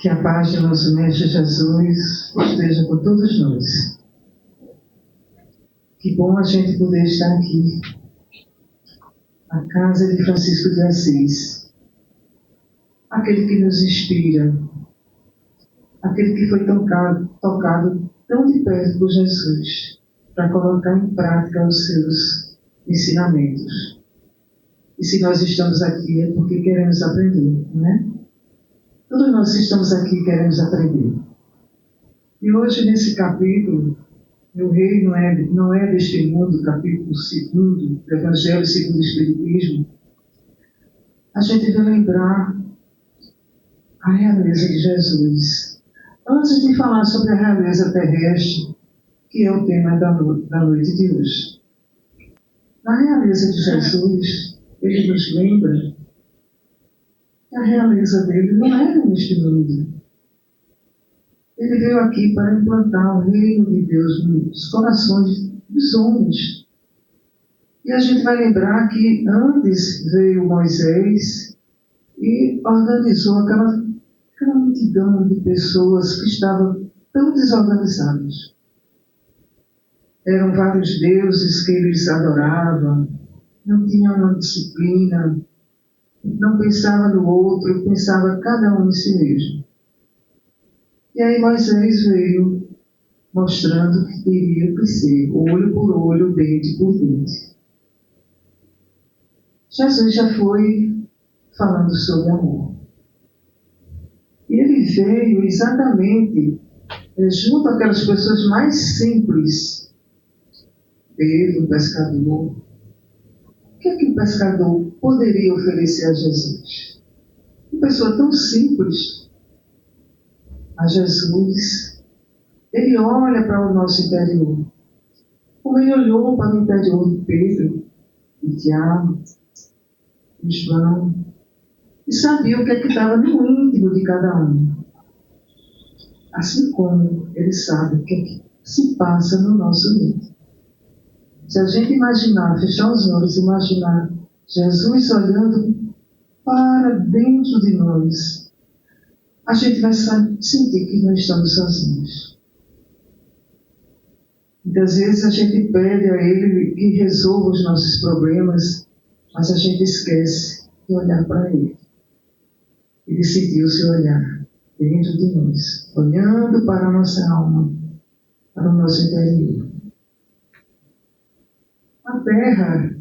Que a paz de nosso Mestre Jesus esteja com todos nós. Que bom a gente poder estar aqui, na casa de Francisco de Assis. Aquele que nos inspira, aquele que foi tocado tão de perto por Jesus, para colocar em prática os seus ensinamentos. E se nós estamos aqui é porque queremos aprender, não é? Todos nós que estamos aqui queremos aprender. E hoje, nesse capítulo, Meu Reino não é deste mundo, capítulo 2 do Evangelho segundo o Espiritismo, a gente vai lembrar a realeza de Jesus. Antes de falar sobre a realeza terrestre, que é o tema da noite de hoje. Na realeza de Jesus, ele nos lembra que a realeza dele não era neste mundo. Ele veio aqui para implantar o reino de Deus nos corações dos homens. E a gente vai lembrar que antes veio Moisés e organizou aquela multidão de pessoas que estavam tão desorganizadas. Eram vários deuses que eles adoravam, não tinham uma disciplina, não pensava no outro, pensava cada um em si mesmo. E aí Moisés veio mostrando que teria que ser olho por olho, dente por dente. Jesus já foi falando sobre amor. E ele veio exatamente junto àquelas pessoas mais simples. Pedro, o pescador. O que é que o pescador poderia oferecer a Jesus? Uma pessoa tão simples. A Jesus, ele olha para o nosso interior. Como ele olhou para o interior de Pedro, de Tiago, de João, e sabia o que é que estava no íntimo de cada um. Assim como ele sabe o que é que se passa no nosso íntimo. Se a gente imaginar, fechar os olhos e imaginar Jesus olhando para dentro de nós, a gente vai sentir que não estamos sozinhos. Muitas vezes a gente pede a Ele que resolva os nossos problemas, mas a gente esquece de olhar para Ele. E decidiu se olhar dentro de nós, olhando para a nossa alma, para o nosso interior. A Terra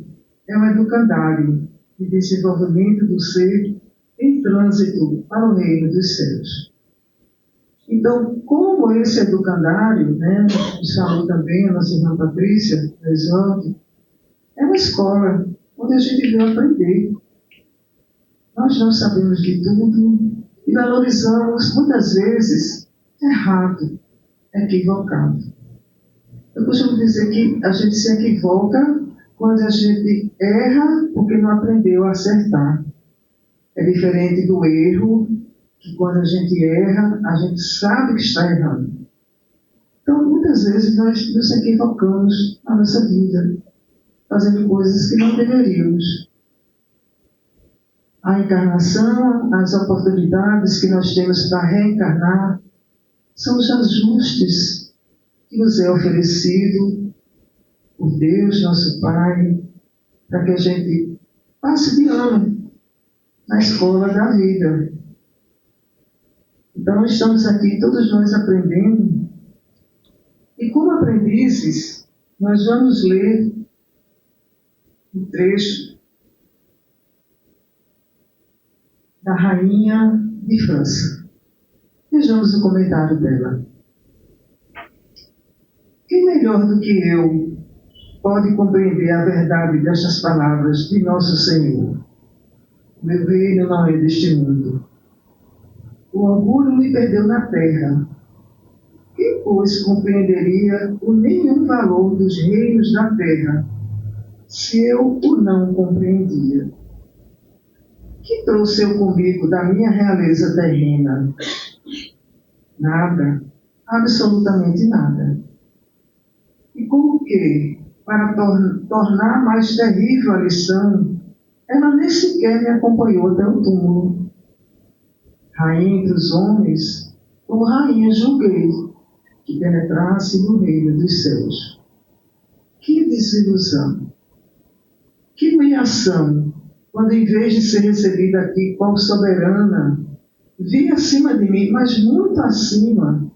é um educandário de desenvolvimento do ser em trânsito para o reino dos céus. Então, como esse educandário, nos falou também a nossa irmã Patrícia, no exórdio, é uma escola onde a gente veio aprender. Nós não sabemos de tudo e valorizamos, muitas vezes, errado, equivocado. Eu costumo dizer que a gente se equivoca quando a gente erra porque não aprendeu a acertar. É diferente do erro, que quando a gente erra, a gente sabe que está errando. Então, muitas vezes, nós nos equivocamos na nossa vida, fazendo coisas que não deveríamos. A encarnação, as oportunidades que nós temos para reencarnar, são os ajustes que nos é oferecido por Deus, nosso Pai, para que a gente passe de ano na escola da vida. Então, estamos aqui, todos nós aprendendo. E como aprendizes, nós vamos ler um trecho da Rainha de França. Vejamos o comentário dela. Quem melhor do que eu pode compreender a verdade destas palavras de nosso Senhor? Meu reino não é deste mundo. O orgulho me perdeu na terra. Quem, pois, compreenderia o nenhum valor dos reinos da terra, se eu o não compreendia? Que trouxe eu comigo da minha realeza terrena? Nada, absolutamente nada. E como que, para tornar mais terrível a lição, ela nem sequer me acompanhou até o túmulo. rainha entre os homens, como rainha julguei que penetrasse no reino dos céus. Que desilusão! Que humilhação, quando em vez de ser recebida aqui qual soberana, vi acima de mim, mas muito acima,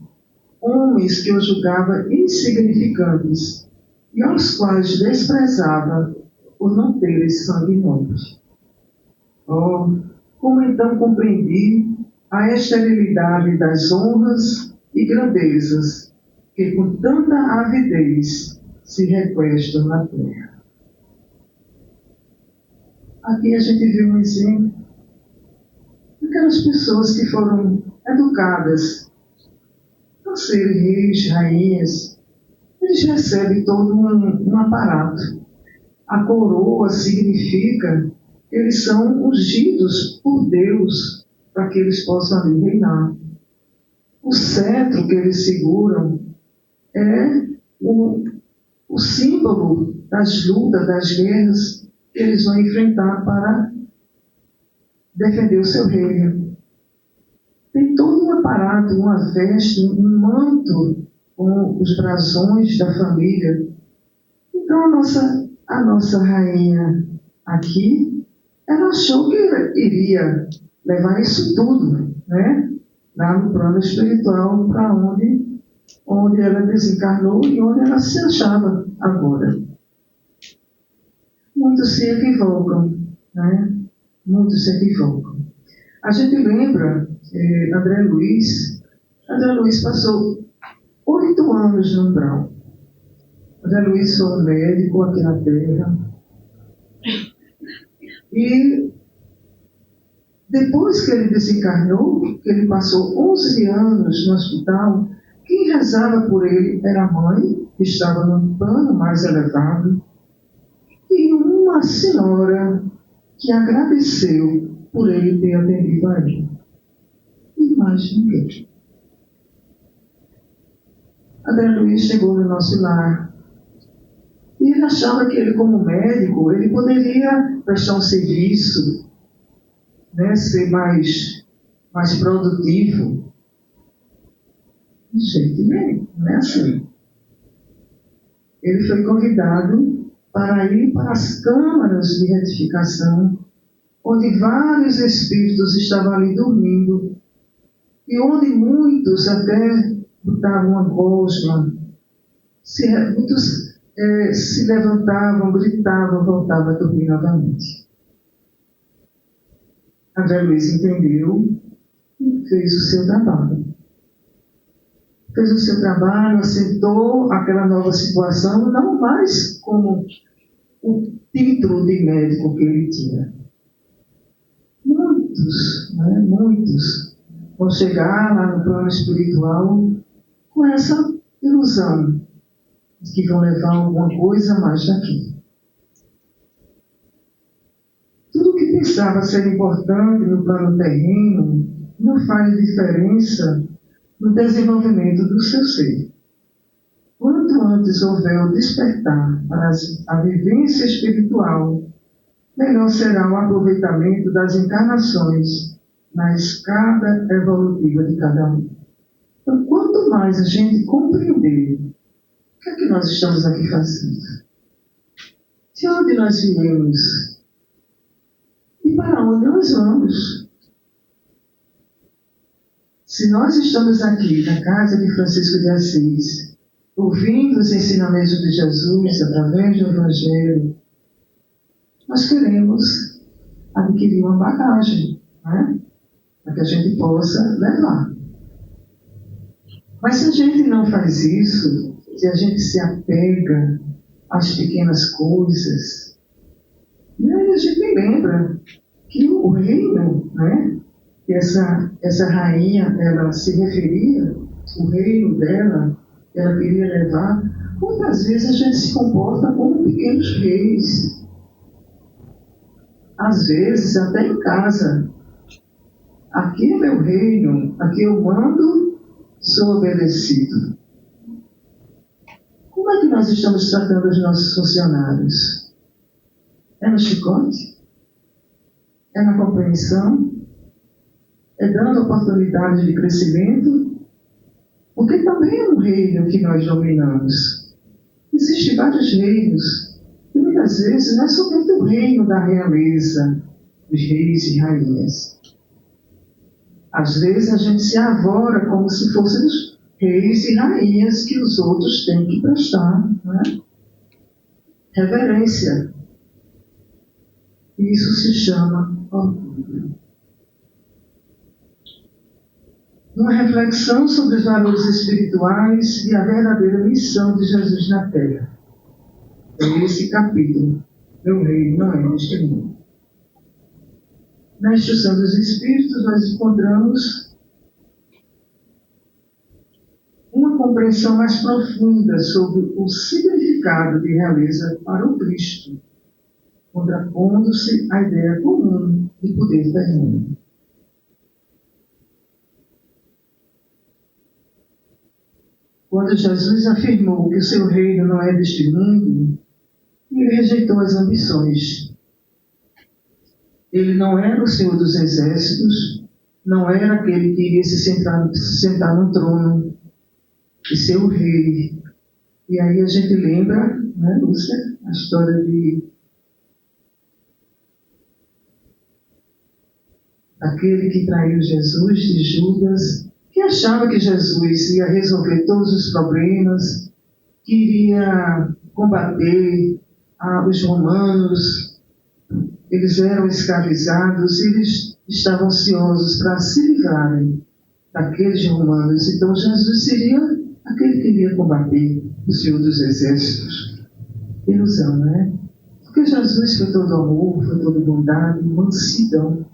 homens que eu julgava insignificantes e aos quais desprezava por não terem sangue nobre. Oh, como então compreendi a esterilidade das honras e grandezas que com tanta avidez se requestam na terra. Aqui a gente vê um exemplo daquelas pessoas que foram educadas para serem reis, rainhas. Eles recebem todo um aparato. A coroa significa que eles são ungidos por Deus para que eles possam ali reinar. O cetro que eles seguram é o símbolo das lutas, das guerras que eles vão enfrentar para defender o seu reino. Tem todo um aparato, uma veste, um manto com os brasões da família. Então a nossa rainha aqui, ela achou que iria levar isso tudo, né? Lá no plano espiritual, para onde ela desencarnou e onde ela se achava agora. Muitos se equivocam, né? Muitos se equivocam. A gente lembra, André Luiz passou 8 anos no umbral. André Luiz foi um médico aqui na Terra. E depois que ele desencarnou, que ele passou 11 anos no hospital, quem rezava por ele era a mãe, que estava num plano mais elevado, e uma senhora que agradeceu por ele ter atendido a ele. E mais ninguém. André Luiz chegou no nosso lar e ele achava que ele, como médico, ele poderia prestar um serviço, né, ser mais produtivo. De jeito nenhum, não é assim. Ele foi convidado para ir para as câmaras de retificação, onde vários espíritos estavam ali dormindo, e onde muitos até botavam uma gosma, muitos se levantavam, gritavam, voltavam a dormir novamente. André Luiz entendeu e fez o seu trabalho. Fez o seu trabalho, aceitou aquela nova situação, não mais como o título de médico que ele tinha. Muitos vão chegar lá no plano espiritual com essa ilusão de que vão levar alguma coisa mais daqui. Tudo que pensava ser importante no plano terreno não faz diferença no desenvolvimento do seu ser. Quanto antes houver o despertar para a vivência espiritual, melhor será o aproveitamento das encarnações na escada evolutiva de cada um. Então, quanto mais a gente compreender o que é que nós estamos aqui fazendo, de onde nós viemos e para onde nós vamos. Se nós estamos aqui na casa de Francisco de Assis, ouvindo os ensinamentos de Jesus através do Evangelho, nós queremos adquirir uma bagagem, né? Para que a gente possa levar. Mas se a gente não faz isso, se a gente se apega às pequenas coisas, né, a gente lembra que o reino, né, que essa rainha, ela se referia, o reino dela, que ela queria levar, muitas vezes a gente se comporta como pequenos reis. Às vezes, até em casa. Aqui é meu reino, aqui eu mando, sou obedecido. Como é que nós estamos tratando os nossos funcionários? É no chicote? É na compreensão? É dando oportunidade de crescimento, porque também é um reino que nós dominamos. Existem vários reinos, e muitas vezes não é somente o reino da realeza, dos reis e rainhas. Às vezes a gente se avora como se fossem os reis e rainhas que os outros têm que prestar, não é? Reverência. Isso se chama orgulho. Uma reflexão sobre os valores espirituais e a verdadeira missão de Jesus na Terra. É esse capítulo. Meu reino não é deste mundo. Na instrução dos Espíritos, nós encontramos uma compreensão mais profunda sobre o significado de realeza para o Cristo, contrapondo-se à ideia comum de poder terreno. Quando Jesus afirmou que o seu reino não é deste mundo, ele rejeitou as ambições. Ele não era o Senhor dos Exércitos, não era aquele que iria se sentar no trono e ser o rei. E aí a gente lembra, né, Lúcia, a história de aquele que traiu Jesus, de Judas, que achava que Jesus ia resolver todos os problemas, que iria combater os romanos. Eles eram escravizados e eles estavam ansiosos para se livrarem daqueles romanos. Então Jesus seria aquele que iria combater o Senhor dos Exércitos. Ilusão, né? Porque Jesus foi todo amor, foi toda bondade, mansidão.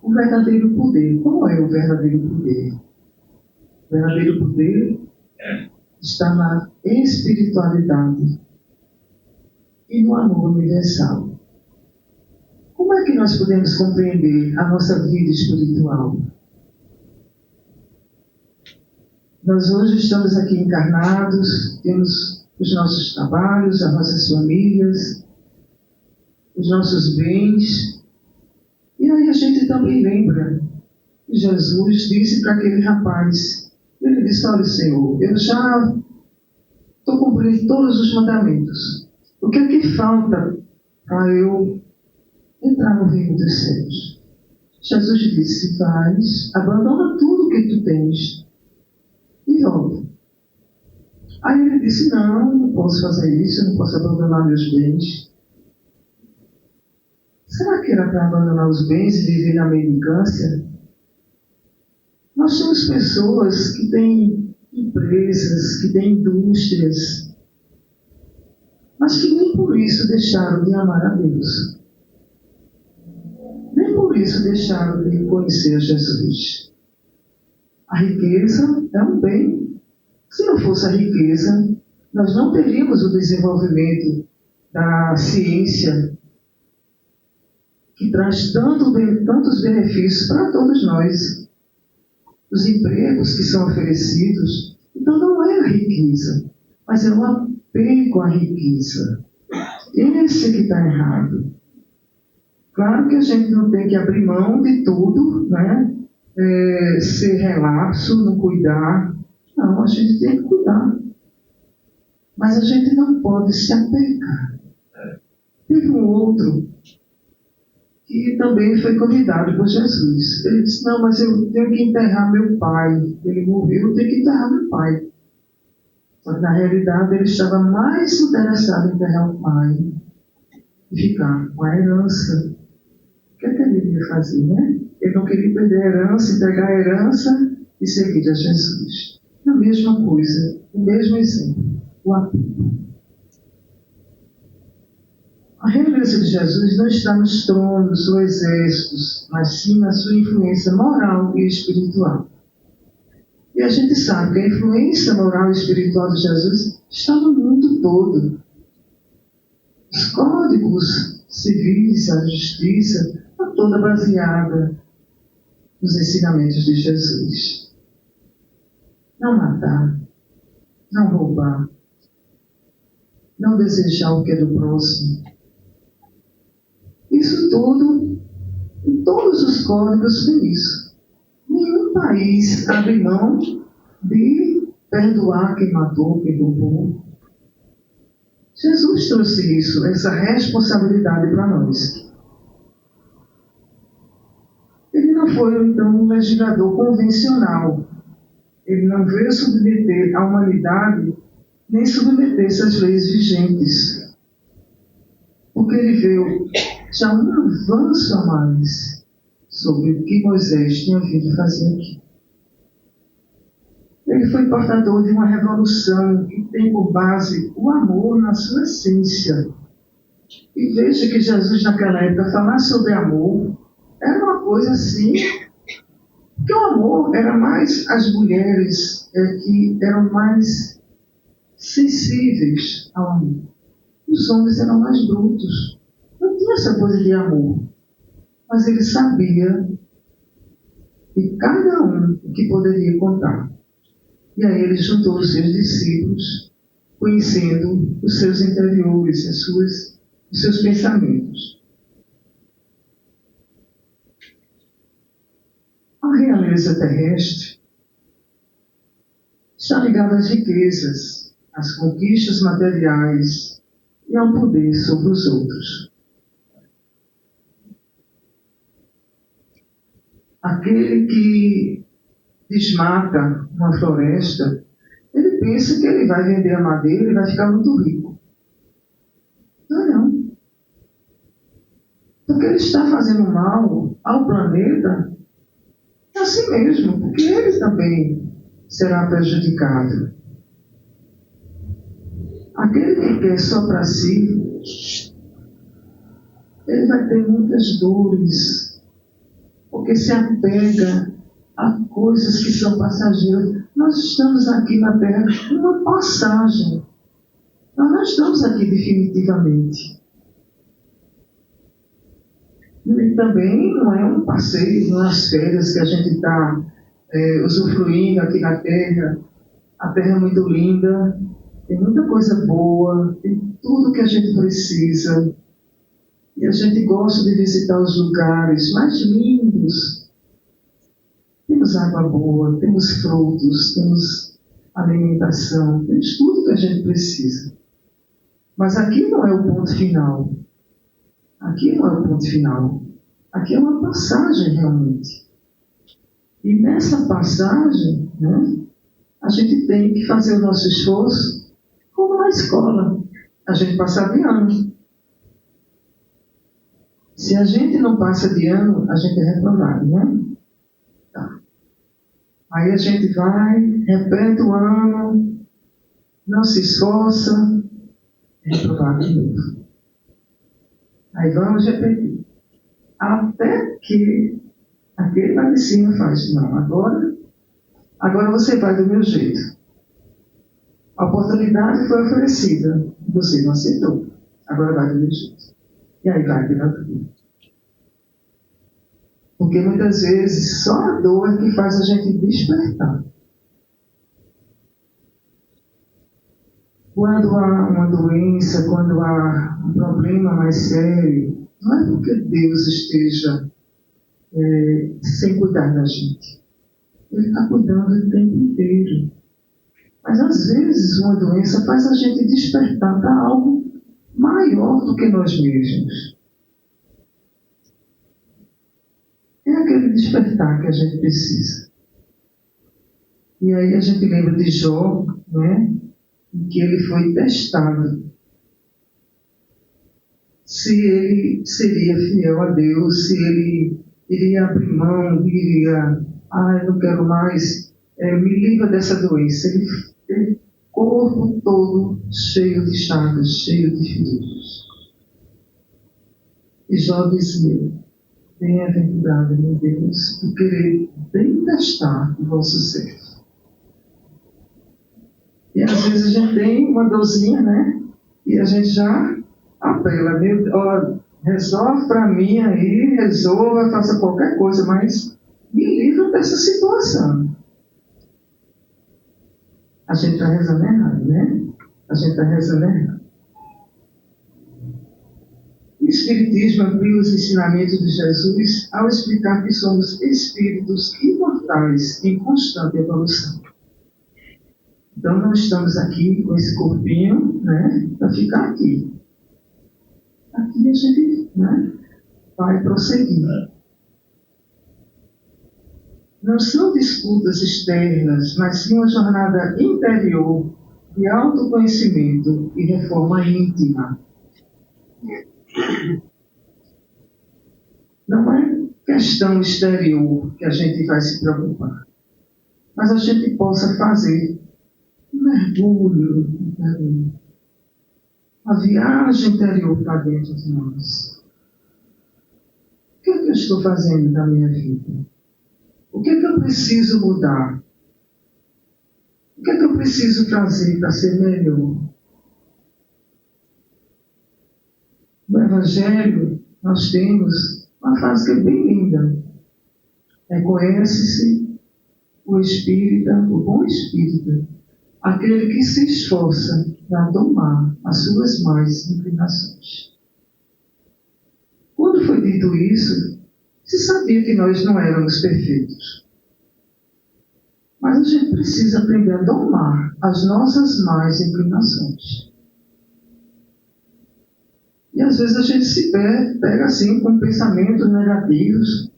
O verdadeiro poder. Qual é o verdadeiro poder? O verdadeiro poder está na espiritualidade e no amor universal. Como é que nós podemos compreender a nossa vida espiritual? Nós hoje estamos aqui encarnados, temos os nossos trabalhos, as nossas famílias, os nossos bens. E aí a gente também lembra que Jesus disse para aquele rapaz, ele disse: olha, Senhor, eu já estou cumprindo todos os mandamentos. O que é que falta para eu entrar no reino dos céus? Jesus disse: abandona tudo que tu tens e volta. Aí ele disse: não posso fazer isso, eu não posso abandonar meus bens. Será que era para abandonar os bens e viver na mendicância? Nós temos pessoas que têm empresas, que têm indústrias, mas que nem por isso deixaram de amar a Deus. Nem por isso deixaram de conhecer Jesus. A riqueza é um bem. Se não fosse a riqueza, nós não teríamos o desenvolvimento da ciência, que traz tantos benefícios para todos nós. Os empregos que são oferecidos. Então não é a riqueza, mas é o apego à riqueza. Esse que está errado. Claro que a gente não tem que abrir mão de tudo, né? Ser relapso, não cuidar. Não, a gente tem que cuidar. Mas a gente não pode se apegar. Teve um outro que também foi convidado por Jesus. Ele disse: não, mas eu tenho que enterrar meu pai. Ele morreu, eu tenho que enterrar meu pai. Só que na realidade ele estava mais interessado em enterrar o pai e ficar com a herança. O que é que ele ia fazer, né? Ele não queria perder a herança, entregar a herança e seguir a Jesus. A mesma coisa, o mesmo exemplo, o apego. A realeza de Jesus não está nos tronos ou exércitos, mas sim na sua influência moral e espiritual. E a gente sabe que a influência moral e espiritual de Jesus está no mundo todo. Os códigos civis, a justiça, está toda baseada nos ensinamentos de Jesus. Não matar, não roubar, não desejar o que é do próximo. E Isso tudo, em todos os códigos tem isso. Nenhum país abre mão de perdoar quem matou, quem roubou. Jesus trouxe isso, essa responsabilidade para nós. Ele não foi, então, um legislador convencional. Ele não veio submeter a humanidade, nem submeter essas leis vigentes. Porque ele veio já um avanço a mais sobre o que Moisés tinha vindo fazer aqui. Ele foi portador de uma revolução que tem por base o amor na sua essência. E veja que Jesus, naquela época, falar sobre amor era uma coisa assim, porque o amor era mais as mulheres que eram mais sensíveis ao amor. Os homens eram mais brutos. Não tinha essa coisa de amor. Mas ele sabia de cada um o que poderia contar. E aí ele juntou os seus discípulos, conhecendo os seus interiores, os seus pensamentos. A realeza terrestre está ligada às riquezas, às conquistas materiais e ao poder sobre os outros. Aquele que desmata uma floresta, ele pensa que ele vai vender a madeira e vai ficar muito rico. Não. Porque ele está fazendo mal ao planeta a si mesmo, porque ele também será prejudicado. Aquele que quer só para si, ele vai ter muitas dores, porque se apega a coisas que são passageiras. Nós estamos aqui na Terra uma passagem. Nós não estamos aqui definitivamente. E também não é um passeio, não é as férias que a gente está usufruindo aqui na Terra. A Terra é muito linda, tem muita coisa boa, tem tudo que a gente precisa. E a gente gosta de visitar os lugares mais lindos. Temos água boa, temos frutos, temos alimentação, temos tudo que a gente precisa. Mas aqui não é o ponto final. Aqui não é o ponto final. Aqui é uma passagem realmente. E nessa passagem, a gente tem que fazer o nosso esforço como na escola. A gente passa de ano. Se a gente não passa de ano, a gente é reprovado, né? Tá. Aí a gente vai, repete o ano, não se esforça, é reprovado de novo. Aí vamos repetir. Até que aquele lá de cima faz, não, agora você vai do meu jeito. A oportunidade foi oferecida, você não aceitou. Agora vai do meu jeito. E aí vai virar tudo. Porque muitas vezes só a dor é que faz a gente despertar. Quando há uma doença, quando há um problema mais sério, não é porque Deus esteja sem cuidar da gente. Ele está cuidando o tempo inteiro. Mas às vezes uma doença faz a gente despertar para algo maior do que nós mesmos. É aquele despertar que a gente precisa. E aí a gente lembra de Jó, em que ele foi testado se ele seria fiel a Deus, se ele iria abrir mão, diria, eu não quero mais, me livra dessa doença. Ele corpo todo cheio de chagas, cheio de feridas. E Jó dizia, bem-aventurado, meu Deus, por querer bem gastar o vosso servo. E às vezes a gente tem uma dorzinha, e a gente já apela, resolve para mim aí, resolva, faça qualquer coisa, mas me livra dessa situação. A gente está rezando errado, A gente está rezando errado. E Espiritismo amplia os ensinamentos de Jesus ao explicar que somos espíritos imortais em constante evolução. Então, não estamos aqui com esse corpinho, né, para ficar aqui. Aqui a gente, né, vai prosseguir. Não são disputas externas, mas sim uma jornada interior de autoconhecimento e reforma íntima. Não é questão exterior que a gente vai se preocupar, mas a gente possa fazer um mergulho, uma viagem interior para dentro de nós. O que é que eu estou fazendo na minha vida? O que é que eu preciso mudar? O que é que eu preciso fazer para ser melhor? No Evangelho, nós temos uma frase que é bem linda. Reconhece-se o espírita, o bom espírita, aquele que se esforça para domar as suas más inclinações. Quando foi dito isso, se sabia que nós não éramos perfeitos. Mas a gente precisa aprender a domar as nossas más inclinações. E às vezes a gente se pega assim com pensamentos negativos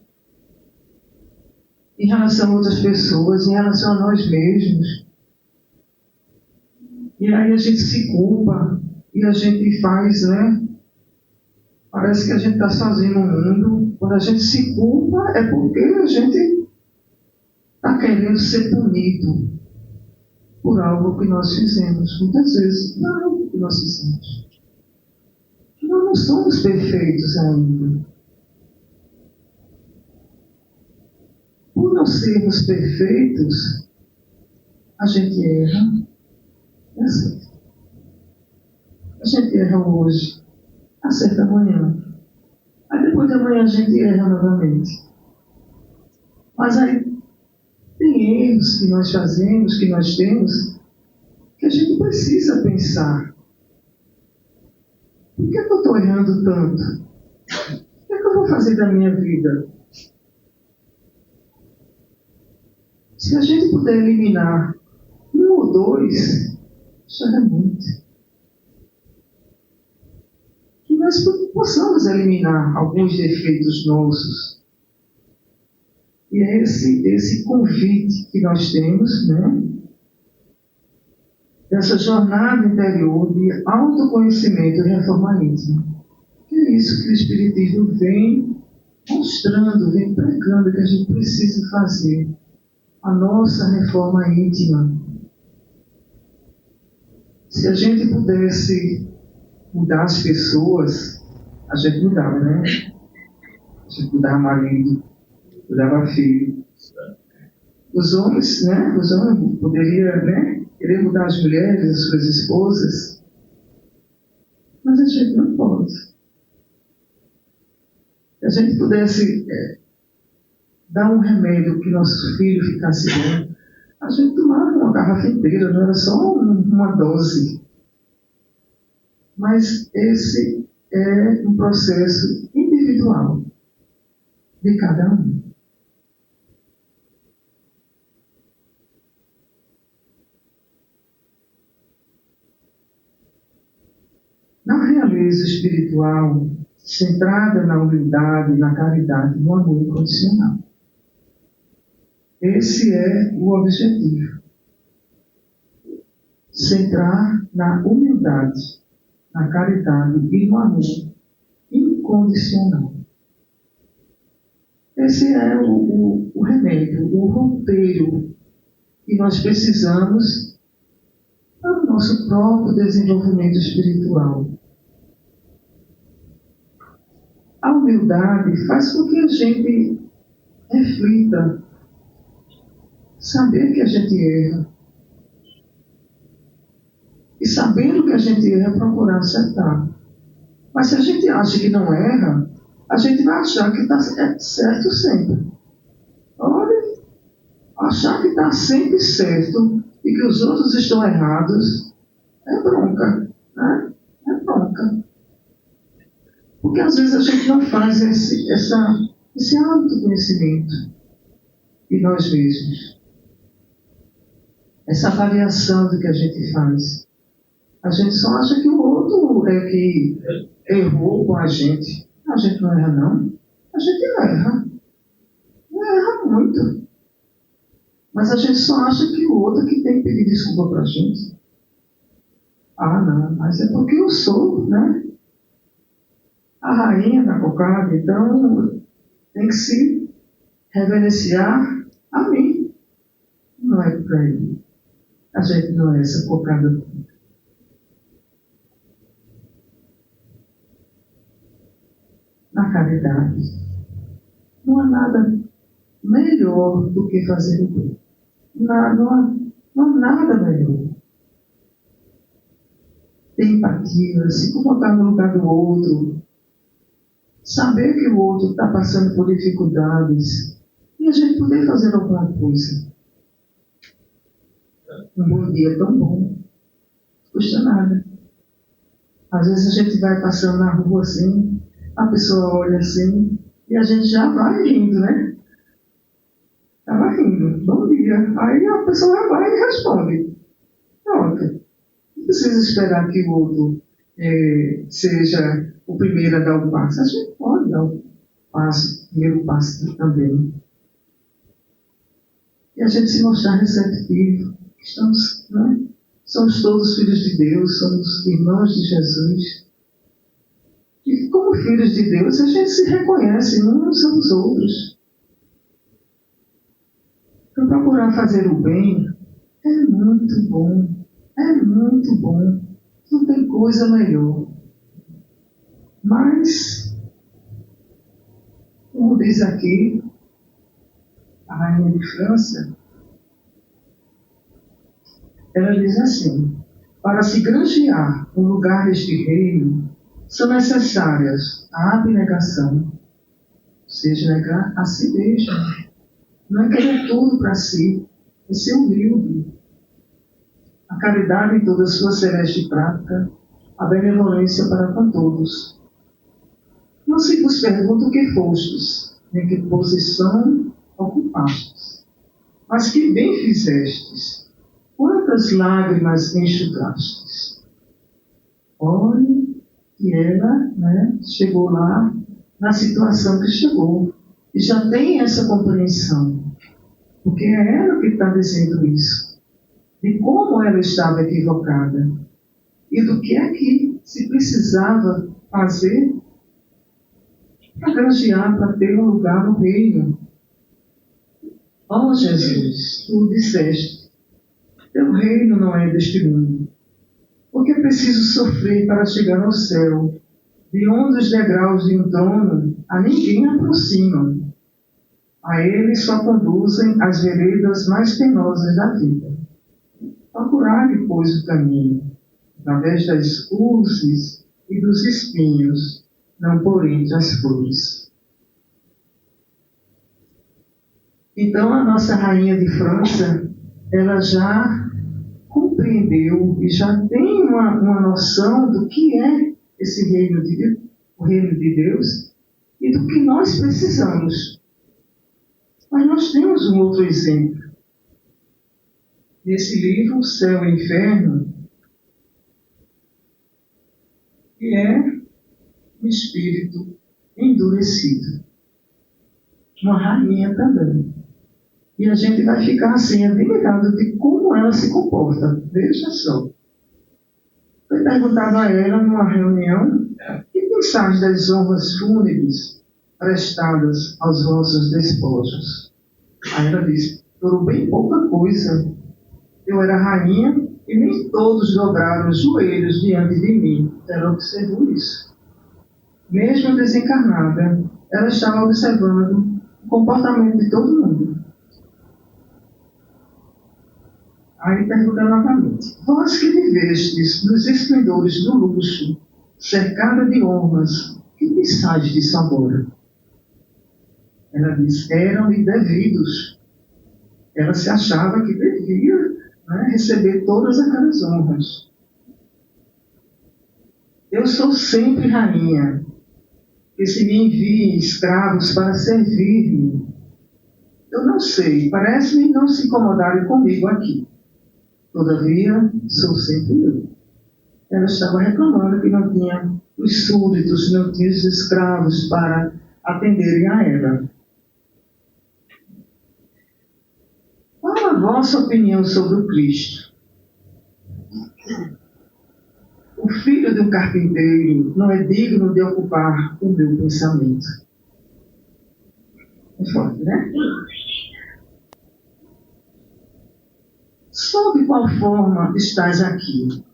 em relação a outras pessoas, em relação a nós mesmos. E aí a gente se culpa e a gente faz, né? Parece que a gente está sozinho no mundo. Quando a gente se culpa é porque a gente está querendo ser punido por algo que nós fizemos. Muitas vezes não é algo que nós fizemos. Nós não somos perfeitos ainda. Por não sermos perfeitos, a gente erra e acerta. A gente erra hoje, acerta amanhã. Aí depois de amanhã a gente erra novamente. Mas aí tem erros que nós fazemos, que nós temos, que a gente precisa pensar. Por que eu estou errando tanto? O que eu vou fazer da minha vida? Se a gente puder eliminar um ou dois, já é muito. Que nós possamos eliminar alguns defeitos nossos. E é esse convite que nós temos, né? Dessa jornada interior de autoconhecimento e reforma íntima. Que é isso que o Espiritismo vem mostrando, vem pregando que a gente precisa fazer. A nossa reforma íntima. Se a gente pudesse mudar as pessoas, a gente mudava, né? A gente mudava marido, mudava filho. Os homens, né? Os homens poderiam, né? Querer mudar as mulheres, as suas esposas. Mas a gente não pode. Se a gente pudesse dar um remédio que nosso filho ficasse bem, a gente tomava uma garrafa inteira, não era só uma dose. Mas esse é um processo individual de cada um. Na realeza espiritual, centrada na humildade, na caridade, no amor incondicional. Esse é o objetivo. Centrar na humildade, na caridade e no amor incondicional. Esse é o remédio, o roteiro que nós precisamos para o nosso próprio desenvolvimento espiritual. A humildade faz com que a gente reflita, saber que a gente erra. E sabendo que a gente erra, procurar acertar. Mas se a gente acha que não erra, a gente vai achar que está certo sempre. Olha, achar que está sempre certo e que os outros estão errados é bronca, né? É bronca. Porque às vezes a gente não faz esse autoconhecimento de nós mesmos. Essa avaliação do que a gente faz. A gente só acha que o outro é que errou com a gente. A gente não erra, não. A gente erra. Não erra muito. Mas a gente só acha que o outro é que tem que pedir desculpa pra gente. Ah, não, mas é porque eu sou, né? A rainha da cocada, então tem que se reverenciar a mim. Não é por aí. A gente não é essa cocada. Na caridade, não há nada melhor do que fazer o bem. Não há nada melhor. Ter empatia, se colocar no lugar do outro, saber que o outro está passando por dificuldades e a gente poder fazer alguma coisa. Um bom dia é tão bom, não custa nada. Às vezes a gente vai passando na rua assim, a pessoa olha assim e a gente já vai rindo, né? Já vai rindo, bom dia. Aí a pessoa vai e responde. Pronto. Não precisa esperar que o outro seja o primeiro a dar o passo. A gente pode dar o primeiro passo também. E a gente se mostrar receptivo. Estamos, né? Somos todos filhos de Deus, somos irmãos de Jesus. E como filhos de Deus, a gente se reconhece uns aos outros. Então, procurar fazer o bem é muito bom. É muito bom. Não tem coisa melhor. Mas, como diz aqui a rainha de França, ela diz assim: para se granjear um lugar neste reino, são necessárias a abnegação, ou seja, negar a si mesmo. Não é querer tudo para si, é ser humilde. A caridade em toda a sua celeste prática, a benevolência para com todos. Não se vos pergunta o que fostes, nem que posição ocupastes, mas que bem fizestes, quantas lágrimas enxugastes. Olhe que ela, né, chegou lá na situação que chegou, e já tem essa compreensão, porque é ela que está dizendo isso, de como ela estava equivocada, e do que é que se precisava fazer para granjear, para ter um lugar no reino. Ó Jesus, tu disseste, teu reino não é deste mundo, porque é preciso sofrer para chegar ao céu, de onde os degraus de um trono a ninguém aproximam. A ele só conduzem as veredas mais penosas da vida. Procurai, pois, o caminho, através das urzes e dos espinhos, não por entre as flores. Então, a nossa rainha de França, ela já compreendeu e já tem uma noção do que é esse reino de Deus, o reino de Deus, e do que nós precisamos. Mas nós temos um outro exemplo. Nesse livro, O Céu e o Inferno, que é um espírito endurecido. Uma rainha também. E a gente vai ficar assim, admirado de como ela se comporta. Veja só. Foi perguntado a ela numa reunião: que pensais das honras fúnebres prestadas aos vossos despojos? Aí ela disse: foram bem pouca coisa. Eu era rainha e nem todos dobraram os joelhos diante de mim. Ela observou isso. Mesmo desencarnada, ela estava observando o comportamento de todo mundo. Aí pergunta novamente: vós que vivestes nos esplendores do luxo, cercada de honras, que pensais disso agora? Ela diz: eram-lhe devidos. Ela se achava que devia, né, receber todas aquelas honras. Eu sou sempre rainha, que se me enviem escravos para servir-me. Eu não sei, parece-me não se incomodarem comigo aqui. Todavia, sou sempre eu. Ela estava reclamando que não tinha os súditos, não tinha os escravos para atenderem a ela. Qual a vossa opinião sobre o Cristo? O filho de um carpinteiro não é digno de ocupar o meu pensamento. É forte, né? Sob qual forma estás aqui?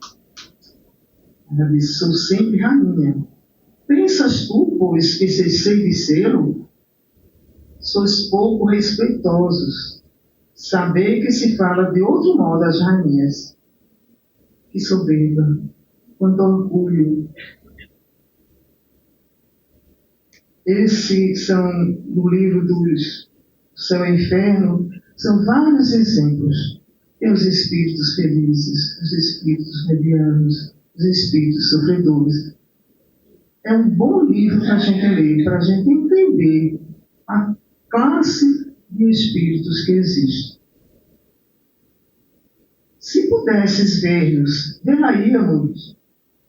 Ela disse, sou sempre rainha. Pensas tu, pois, que cessei de ser-o? Sois pouco respeitosos. Sabei que se fala de outro modo às rainhas. Que soberba, quanto orgulho. Esses são, do livro dos Céu e Inferno, são vários exemplos. Tem os espíritos felizes, os espíritos medianos, os espíritos sofredores. É um bom livro para a gente ler, para a gente entender a classe de espíritos que existe. Se pudesses ver-nos, vê-la-íamos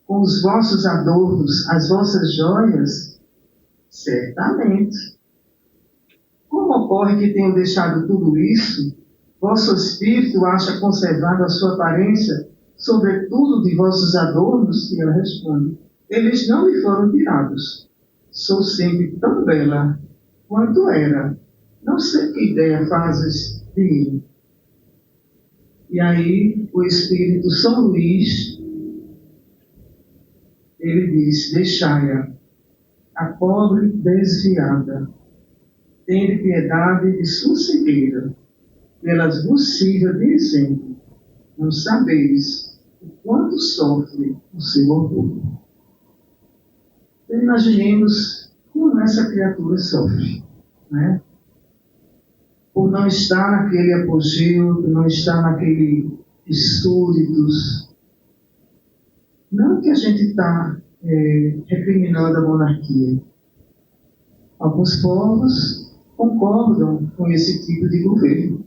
com os vossos adornos, as vossas joias, certamente. Como ocorre que tenho deixado tudo isso? Vosso espírito acha conservado a sua aparência, sobretudo de vossos adornos? E ela responde, eles não me foram tirados. Sou sempre tão bela quanto era. Não sei que ideia fazes de mim. E aí o Espírito São Luís, ele diz, deixai-a, a pobre desviada, tende piedade de sua cegueira, pelas vos sirva de exemplo, não sabeis o quanto sofre o seu orgulho. Então, imaginemos como essa criatura sofre, né? Por não estar naquele apogeu, por não estar naquele súditos. Não que a gente está recriminando a monarquia. Alguns povos concordam com esse tipo de governo.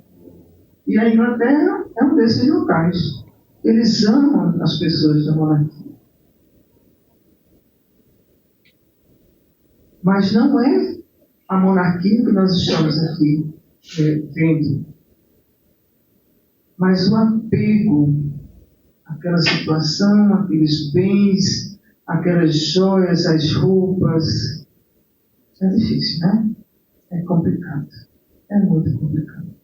E a Inglaterra é um desses locais. Eles amam as pessoas da monarquia. Mas não é a monarquia que nós estamos aqui vendo. Mas o apego àquela situação, aqueles bens, aquelas joias, as roupas. É difícil, né? É complicado. É muito complicado.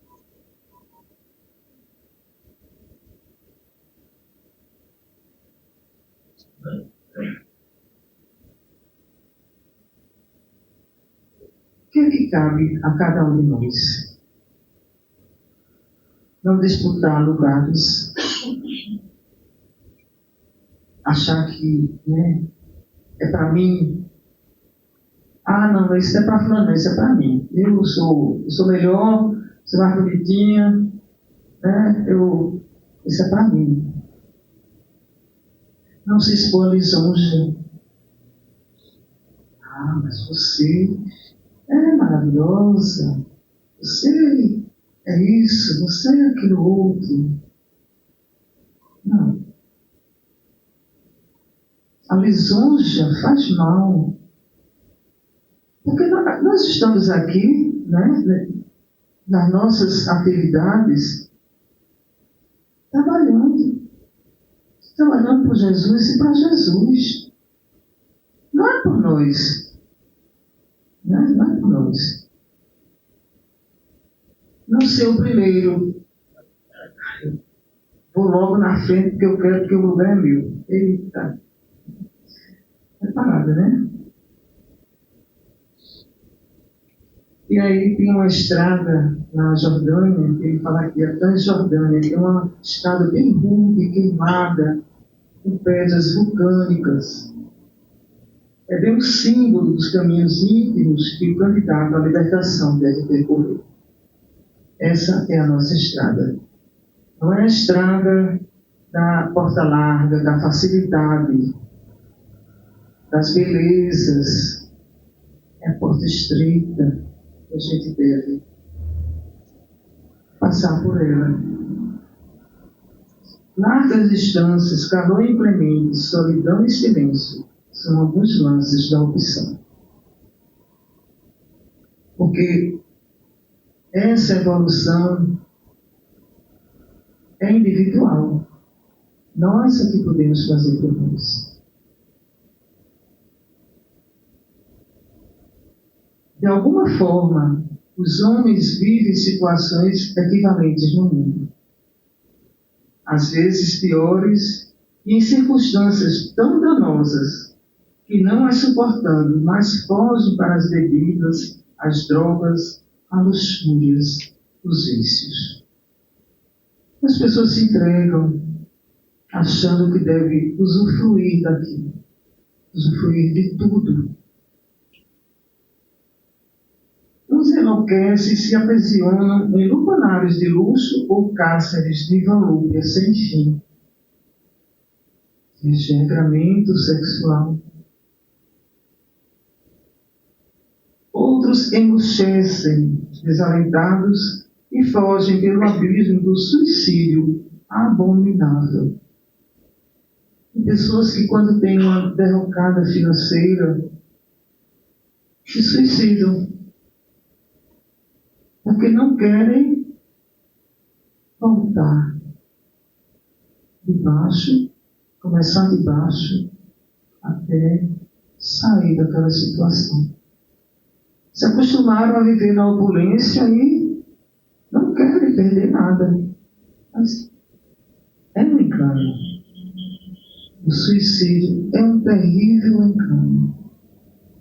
O que é que cabe a cada um de nós? Não disputar lugares, achar que é para mim. Ah, não, isso é para fulano, isso é para mim. Eu sou melhor, sou mais bonitinha, né? Isso é para mim. Não se expor à lisonja. Ah, mas você é maravilhosa. Você é isso, você é aquilo outro. Não. A lisonja faz mal. Porque nós estamos aqui, né, nas nossas atividades, trabalhando por Jesus e para Jesus. Não é por nós. Não é por nós. Não ser o primeiro. Vou logo na frente porque eu quero que o lugar é meu. Eita. É parada, né? E aí tem uma estrada na Jordânia, que ele fala aqui, a Transjordânia, que é uma estrada bem rude, queimada, com pedras vulcânicas. É bem um símbolo dos caminhos íntimos que o candidato à libertação deve percorrer. Essa é a nossa estrada. Não é a estrada da porta larga, da facilidade, das belezas, é a porta estreita que a gente deve passar por ela. Largas distâncias, calor inclemente, solidão e silêncio são alguns lances da opção. Porque essa evolução é individual. Nós é que podemos fazer por nós. De alguma forma, os homens vivem situações equivalentes no mundo. Às vezes piores e em circunstâncias tão danosas que não as suportando, mas fogem para as bebidas, as drogas, as luxúrias, os vícios. As pessoas se entregam achando que deve usufruir daquilo, usufruir de tudo. Uns enlouquecem e se aprisionam em lupanários de luxo ou cárceres de volúpia sem fim. Desregramento sexual. Outros emurchecem, desalentados, e fogem pelo abismo do suicídio abominável. E pessoas que, quando têm uma derrocada financeira, se suicidam, porque não querem voltar de baixo, começar de baixo, até sair daquela situação. Se acostumaram a viver na opulência e não querem perder nada. Mas é um engano. O suicídio é um terrível engano.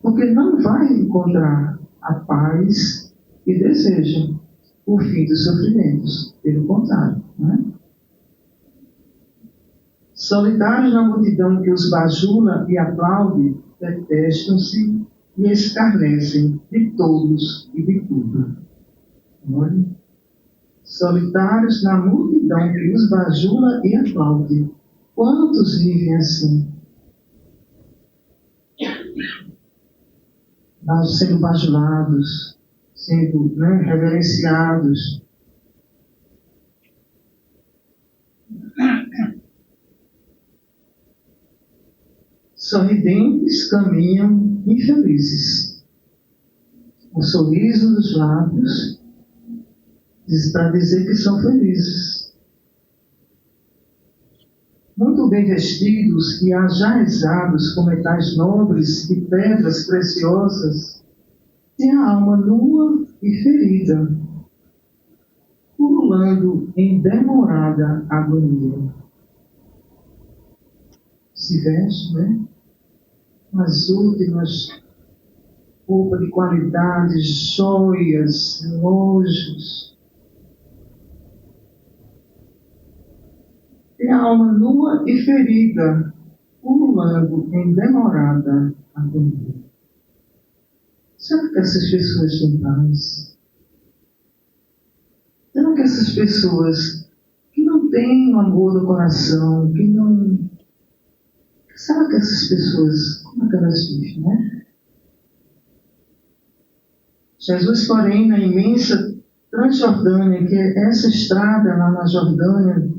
Porque não vai encontrar a paz que deseja, o fim dos sofrimentos. Pelo contrário, não é? Solitários na multidão que os bajula e aplaude, detestam-se e escarnecem de todos e de tudo. Olha. Solitários na multidão que os bajula e aplaude. Quantos vivem assim? Sendo bajulados, sendo reverenciados. Sorridentes caminham infelizes. O sorriso dos lábios diz para dizer que são felizes. Muito bem vestidos e ajaezados com metais nobres e pedras preciosas, têm a alma nua e ferida, pululando em demorada agonia. Se veste, as últimas roupas de qualidade, joias, relógios. Tem a alma nua e ferida, pululando em demorada agonia. Será que essas pessoas têm paz? Será que essas pessoas que não têm o amor no coração, que não... Será que essas pessoas, como é que elas vivem, né? Jesus, porém, na imensa Transjordânia, que é essa estrada lá na Jordânia,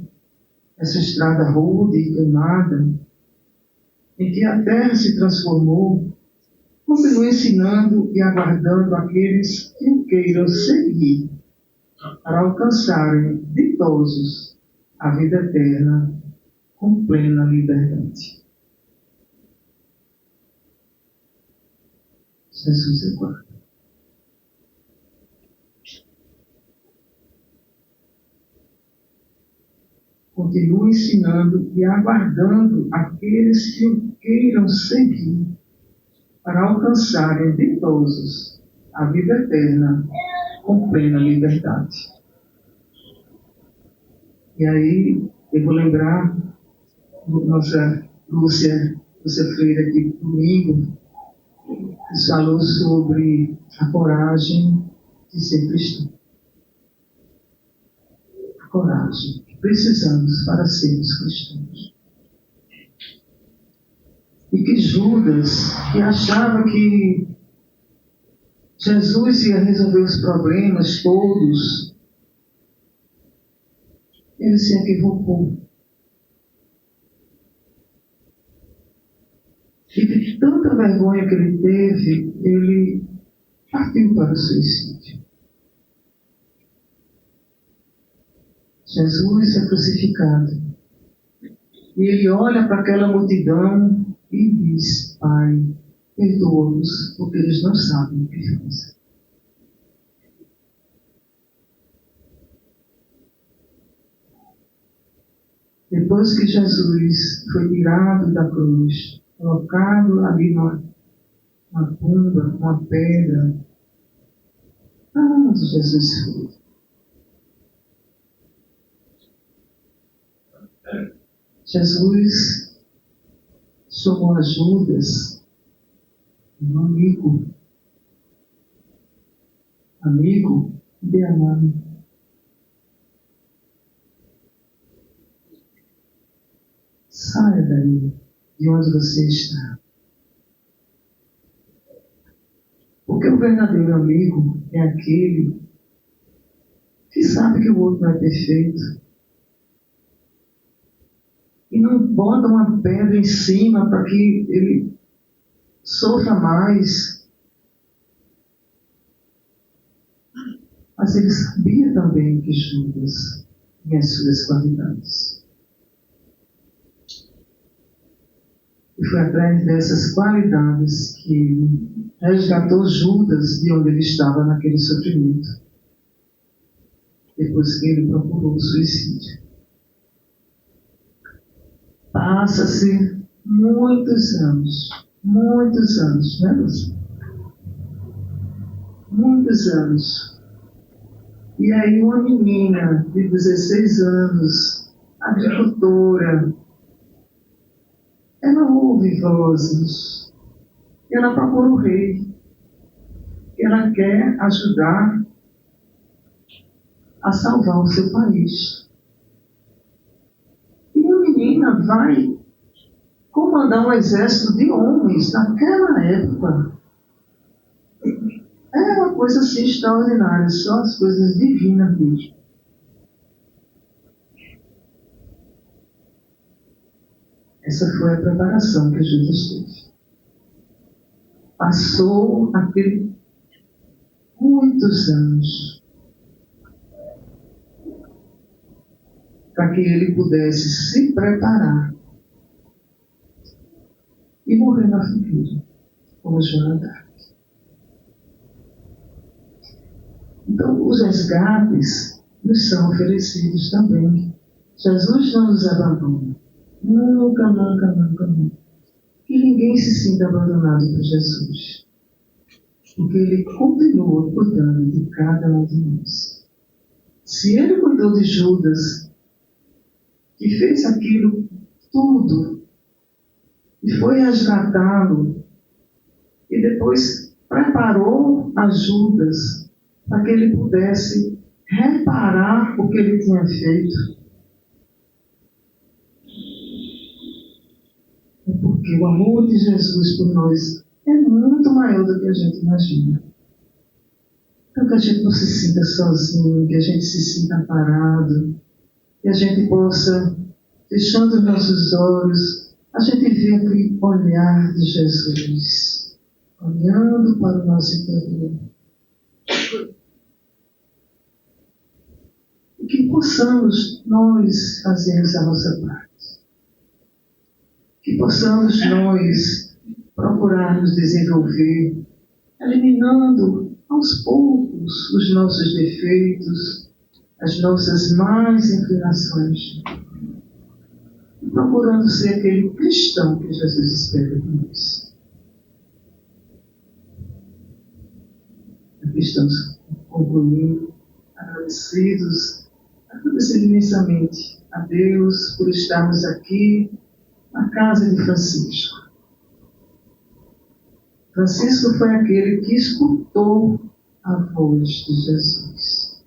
essa estrada rude e queimada, em que a terra se transformou, continua ensinando e aguardando aqueles que o queiram seguir para alcançarem ditosos a vida eterna com plena liberdade. Jesus aguarda. Continua ensinando e aguardando aqueles que o queiram seguir para alcançarem ditosos a vida eterna com plena liberdade. E aí eu vou lembrar nossa Lúcia Freire aqui domingo, que falou sobre a coragem de ser cristão. A coragem que precisamos para sermos cristãos. E que Judas, que achava que Jesus ia resolver os problemas todos, ele se equivocou. E de tanta vergonha que ele teve, ele partiu para o suicídio. Jesus é crucificado. E ele olha para aquela multidão e diz: Pai, perdoa-os, porque eles não sabem o que fazem. Depois que Jesus foi tirado da cruz, colocado ali numa tumba, numa pedra, onde Jesus foi? Jesus chamou a Judas, um amigo de amor. Saia daí, de onde você está. Porque o verdadeiro amigo é aquele que sabe que o outro não é perfeito. E não bota uma pedra em cima para que ele sofra mais. Mas ele sabia também que Judas tinha as suas qualidades. E foi atrás dessas qualidades que ele resgatou Judas de onde ele estava naquele sofrimento. Depois que ele procurou o suicídio. Passa-se muitos anos, né, Lúcia? Muitos anos. E aí uma menina de 16 anos, agricultora, ela ouve vozes, ela procura o rei, ela quer ajudar a salvar o seu país. E a menina vai comandar um exército de homens naquela época. É uma coisa assim extraordinária, só as coisas divinas mesmo. Essa foi a preparação que Jesus teve. Passou muitos anos para que ele pudesse se preparar e morrer na fogueira, como Joana d'Arc. Então, os resgates nos são oferecidos também. Jesus não nos abandona. Nunca. Que ninguém se sinta abandonado por Jesus. Porque Ele continua cuidando de cada um de nós. Se Ele cuidou de Judas, que fez aquilo tudo, e foi resgatá-lo, e depois preparou a Judas para que ele pudesse reparar o que ele tinha feito. É porque o amor de Jesus por nós é muito maior do que a gente imagina. Então que a gente não se sinta sozinho, que a gente se sinta parado, que a gente possa, fechando os nossos olhos, a gente ver aquele olhar de Jesus, olhando para o nosso interior. E que possamos nós fazermos a nossa parte. Que possamos nós procurar nos desenvolver, eliminando aos poucos os nossos defeitos, as nossas más inclinações, e procurando ser aquele cristão que Jesus espera de nós. Aqui estamos concluindo, agradecidos imensamente a Deus por estarmos aqui na casa de Francisco. Francisco foi aquele que escutou a voz de Jesus.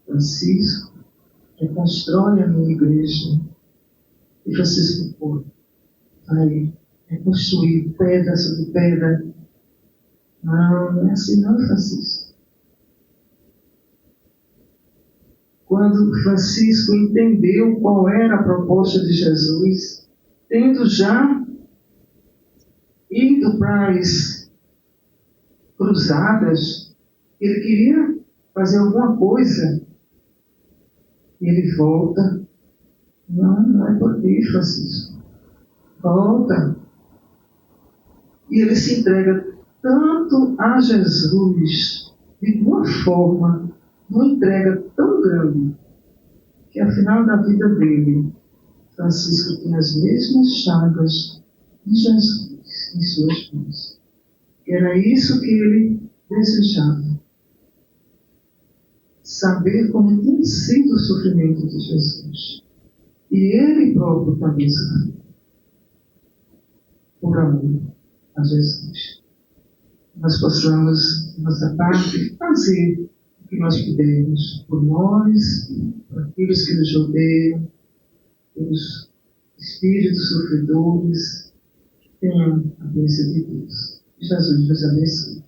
Francisco reconstrói a minha igreja. E Francisco vai reconstruir pedra sobre pedra Não é assim não, Francisco. Quando Francisco entendeu qual era a proposta de Jesus, tendo já ido para as cruzadas, ele queria fazer alguma coisa, e ele volta. Não é por ti, Francisco. Volta. E ele se entrega tanto a Jesus, de uma forma, uma entrega tão grande, que ao final da vida dele, Francisco tem as mesmas chagas de Jesus em suas mãos. E era isso que ele desejava. Saber como tinha sido o sofrimento de Jesus. E ele próprio também sofreu. Por amor a Jesus. Nós possamos, nossa parte, fazer o que nós pudermos por nós, por aqueles que nos rodeiam, pelos espíritos sofredores, que tenham a bênção de Deus. Jesus nos abençoe.